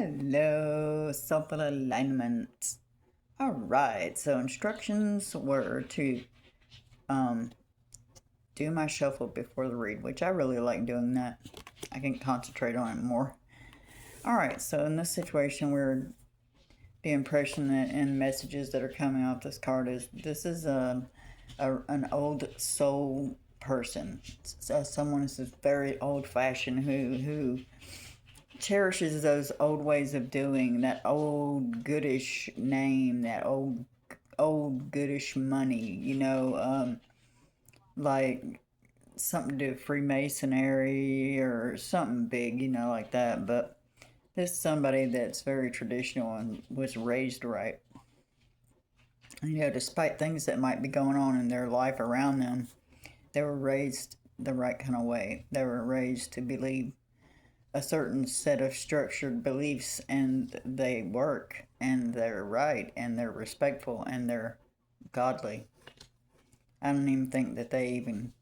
Hello, self alignment. All right, so instructions were to um, do my shuffle before the read, which I really like doing that. I can concentrate on it more. All right, so in this situation, the impression that and messages that are coming off this card is this is an old soul person, someone who's very old fashioned who cherishes those old ways of doing, that old goodish name, that old goodish money, like something to do with Freemasonry or something big, like that. But this is somebody that's very traditional and was raised right. Despite things that might be going on in their life around them, they were raised the right kind of way. They were raised to believe a certain set of structured beliefs, and they work, and they're right, and they're respectful, and they're godly. I don't even think that they even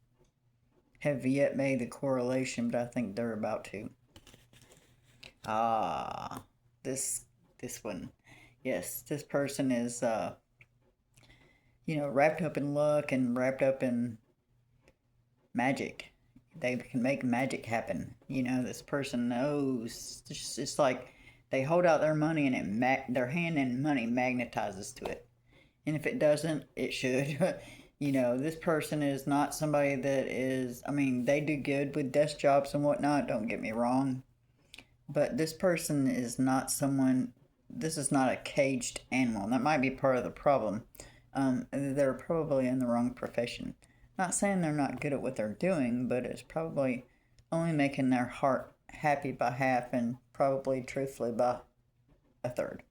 have yet made the correlation, but I think they're about to. Ah, this this one. Yes, this person is wrapped up in luck and wrapped up in magic. They can make magic happen. This person knows. It's like they hold out their money and their hand and money magnetizes to it. And if it doesn't, it should. This person is not somebody that is. I mean, they do good with desk jobs and whatnot. Don't get me wrong, but this person is not someone. This is not a caged animal. And that might be part of the problem. They're probably in the wrong profession. Not saying they're not good at what they're doing, but it's probably only making their heart happy by half and probably truthfully by a third.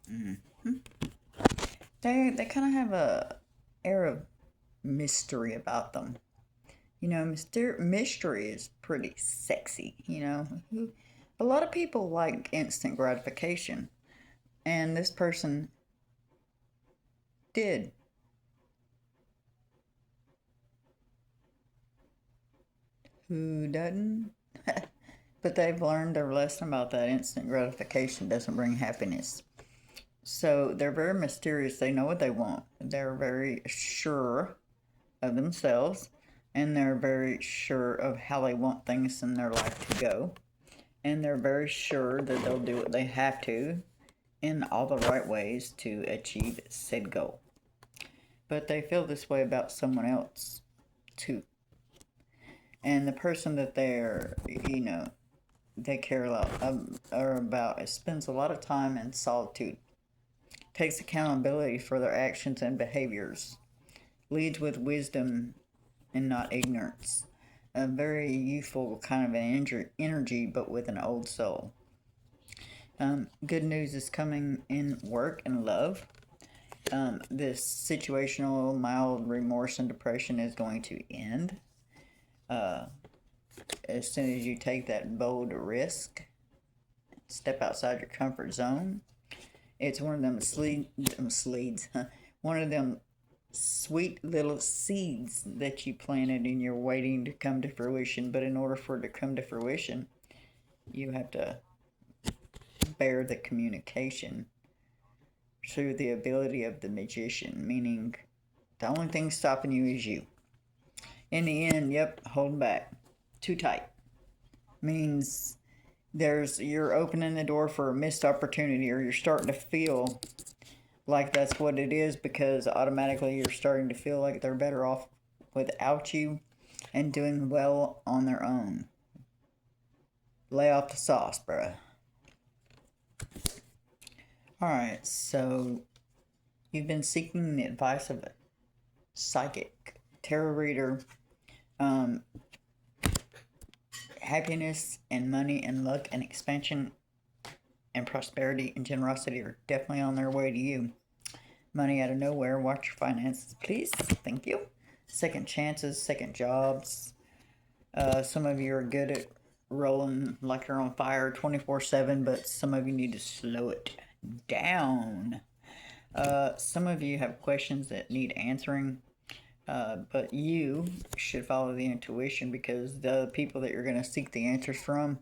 Mm-hmm. They kind of have a air of mystery about them. Mystery is pretty sexy. A lot of people like instant gratification, and this person did. Who doesn't? But they've learned their lesson about that instant gratification doesn't bring happiness. So they're very mysterious. They know what they want. They're very sure of themselves, and they're very sure of how they want things in their life to go. And they're very sure that they'll do what they have to in all the right ways to achieve said goal. But they feel this way about someone else too. And the person that they care a lot about spends a lot of time in solitude, takes accountability for their actions and behaviors, leads with wisdom and not ignorance. A very youthful kind of an energy, but with an old soul. Good news is coming in work and love. This situational mild remorse and depression is going to end as soon as you take that bold risk, step outside your comfort zone. It's one of them sleeds, one of them sweet little seeds that you planted and you're waiting to come to fruition. But in order for it to come to fruition, you have to bear the communication through the ability of the magician, meaning the only thing stopping you is you. In the end, yep, hold back. Too tight. Means you're opening the door for a missed opportunity, or you're starting to feel like that's what it is, because automatically you're starting to feel like they're better off without you and doing well on their own. Lay off the sauce, bruh. Alright, so you've been seeking the advice of a psychic, tarot reader. Happiness and money and luck and expansion and prosperity and generosity are definitely on their way to you. Money out of nowhere. Watch your finances, please. Thank you. Second chances, second jobs. Some of you are good at rolling like you're on fire 24/7, but some of you need to slow it down. Some of you have questions that need answering. But you should follow the intuition, because the people that you're going to seek the answers from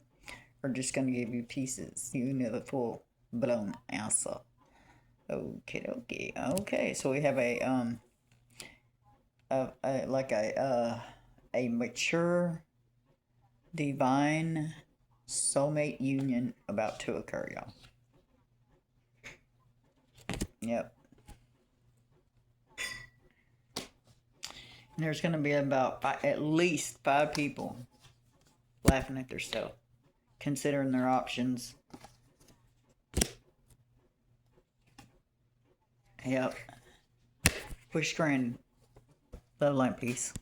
are just going to give you pieces. You know the full blown answer. Okay. Okay, so we have a mature divine soulmate union about to occur, y'all. Yep. And there's going to be about at least 5 people laughing at themselves, considering their options. Yep. Push grand. Love, light, peace.